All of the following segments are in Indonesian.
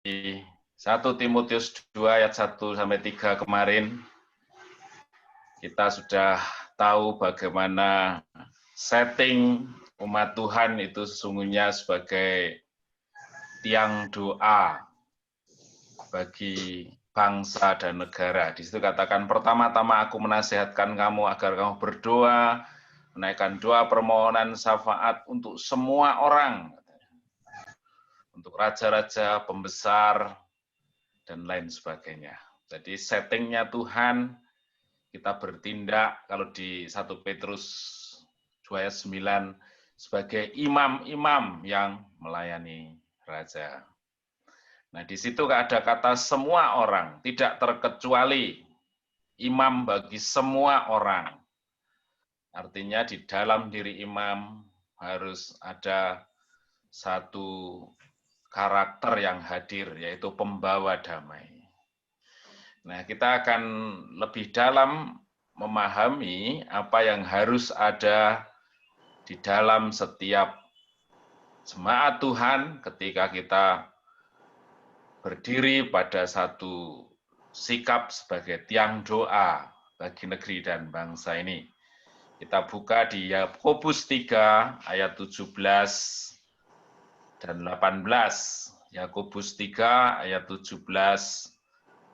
1 Timotius 2 ayat 1-3 kemarin, kita sudah tahu bagaimana setting umat Tuhan itu sesungguhnya sebagai tiang doa bagi bangsa dan negara. Di situ katakan, pertama-tama aku menasihatkan kamu agar kamu berdoa, menaikkan doa permohonan syafaat untuk semua orang, untuk raja-raja, pembesar, dan lain sebagainya. Jadi settingnya Tuhan, kita bertindak kalau di 1 Petrus 2 ayat 9 sebagai imam-imam yang melayani raja. Nah, di situ ada kata semua orang, tidak terkecuali imam bagi semua orang. Artinya di dalam diri imam harus ada satu karakter yang hadir, yaitu pembawa damai. Nah, kita akan lebih dalam memahami apa yang harus ada di dalam setiap jemaat Tuhan ketika kita berdiri pada satu sikap sebagai tiang doa bagi negeri dan bangsa ini. Kita buka di Yakobus 3 ayat 17 dan 18. Yakobus 3 ayat 17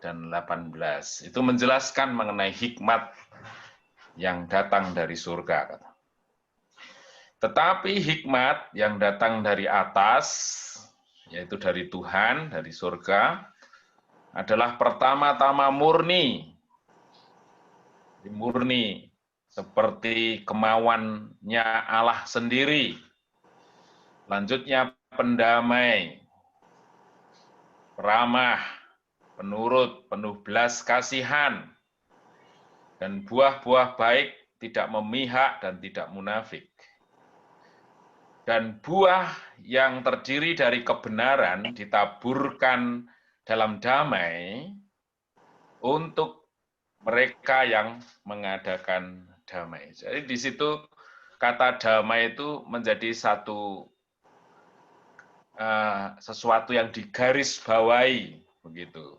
dan 18. Itu menjelaskan mengenai hikmat yang datang dari surga. Tetapi hikmat yang datang dari atas, yaitu dari Tuhan, dari surga, adalah pertama-tama murni. Murni, seperti kemauannya Allah sendiri. Lanjutnya pendamai, ramah, penurut, penuh belas kasihan, dan buah-buah baik, tidak memihak dan tidak munafik. Dan buah yang terdiri dari kebenaran ditaburkan dalam damai untuk mereka yang mengadakan damai. Jadi di situ kata damai itu menjadi sesuatu yang digarisbawahi begitu.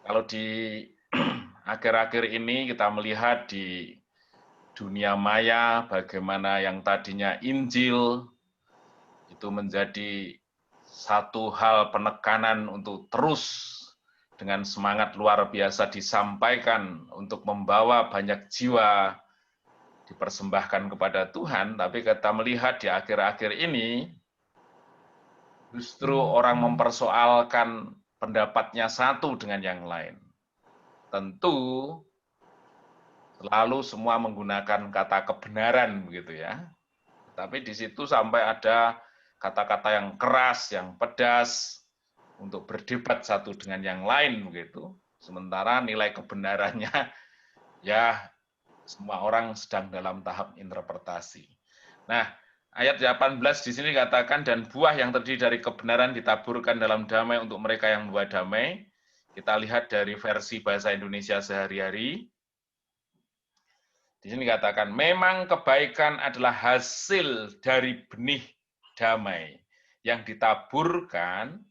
Kalau di akhir-akhir ini kita melihat di dunia maya bagaimana yang tadinya Injil itu menjadi satu hal penekanan untuk terus dengan semangat luar biasa disampaikan untuk membawa banyak jiwa dipersembahkan kepada Tuhan, tapi kita melihat di akhir-akhir ini justru orang mempersoalkan pendapatnya satu dengan yang lain. Tentu selalu semua menggunakan kata kebenaran begitu ya. Tapi di situ sampai ada kata-kata yang keras, yang pedas untuk berdebat satu dengan yang lain begitu. Sementara nilai kebenarannya ya semua orang sedang dalam tahap interpretasi. Nah, ayat 18 di sini katakan, dan buah yang terdiri dari kebenaran ditaburkan dalam damai untuk mereka yang membawa damai. Kita lihat dari versi bahasa Indonesia sehari-hari. Di sini katakan, memang kebaikan adalah hasil dari benih damai yang ditaburkan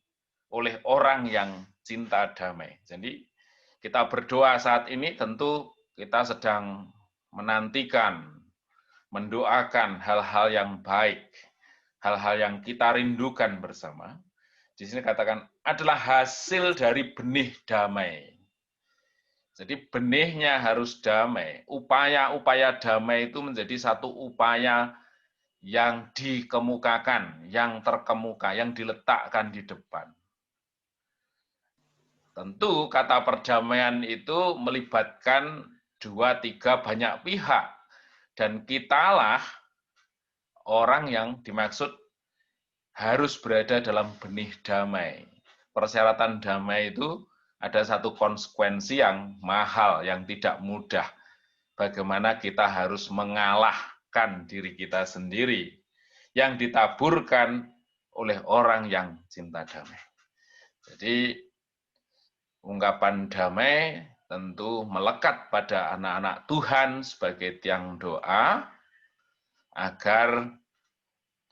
oleh orang yang cinta damai. Jadi kita berdoa saat ini tentu kita sedang menantikan, mendoakan hal-hal yang baik, hal-hal yang kita rindukan bersama. Di sini katakan adalah hasil dari benih damai. Jadi benihnya harus damai. Upaya-upaya damai itu menjadi satu upaya yang dikemukakan, yang terkemuka, yang diletakkan di depan. Tentu kata perdamaian itu melibatkan 2-3 banyak pihak. Dan kitalah orang yang dimaksud harus berada dalam benih damai. Persyaratan damai itu ada satu konsekuensi yang mahal, yang tidak mudah. Bagaimana kita harus mengalahkan diri kita sendiri yang ditaburkan oleh orang yang cinta damai. Jadi ungkapan damai tentu melekat pada anak-anak Tuhan sebagai tiang doa agar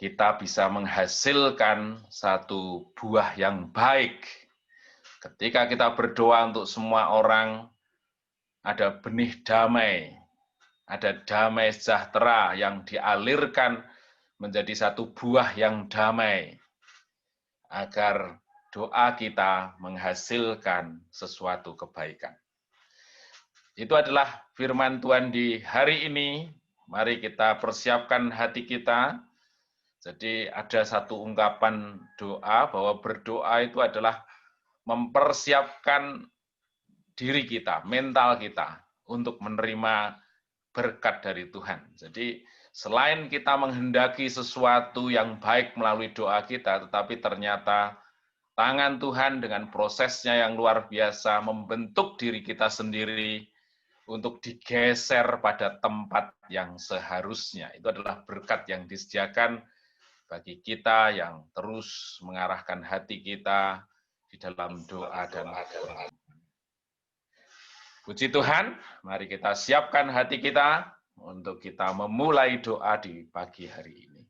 kita bisa menghasilkan satu buah yang baik. Ketika kita berdoa untuk semua orang, ada benih damai, ada damai sejahtera yang dialirkan menjadi satu buah yang damai, agar doa kita menghasilkan sesuatu kebaikan. Itu adalah firman Tuhan di hari ini. Mari kita persiapkan hati kita. Jadi ada satu ungkapan doa bahwa berdoa itu adalah mempersiapkan diri kita, mental kita untuk menerima berkat dari Tuhan. Jadi selain kita menghendaki sesuatu yang baik melalui doa kita, tetapi ternyata tangan Tuhan dengan prosesnya yang luar biasa membentuk diri kita sendiri untuk digeser pada tempat yang seharusnya. Itu adalah berkat yang disediakan bagi kita yang terus mengarahkan hati kita di dalam doa dan doa. Puji Tuhan, mari kita siapkan hati kita untuk kita memulai doa di pagi hari ini.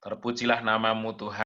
Terpujilah namamu Tuhan.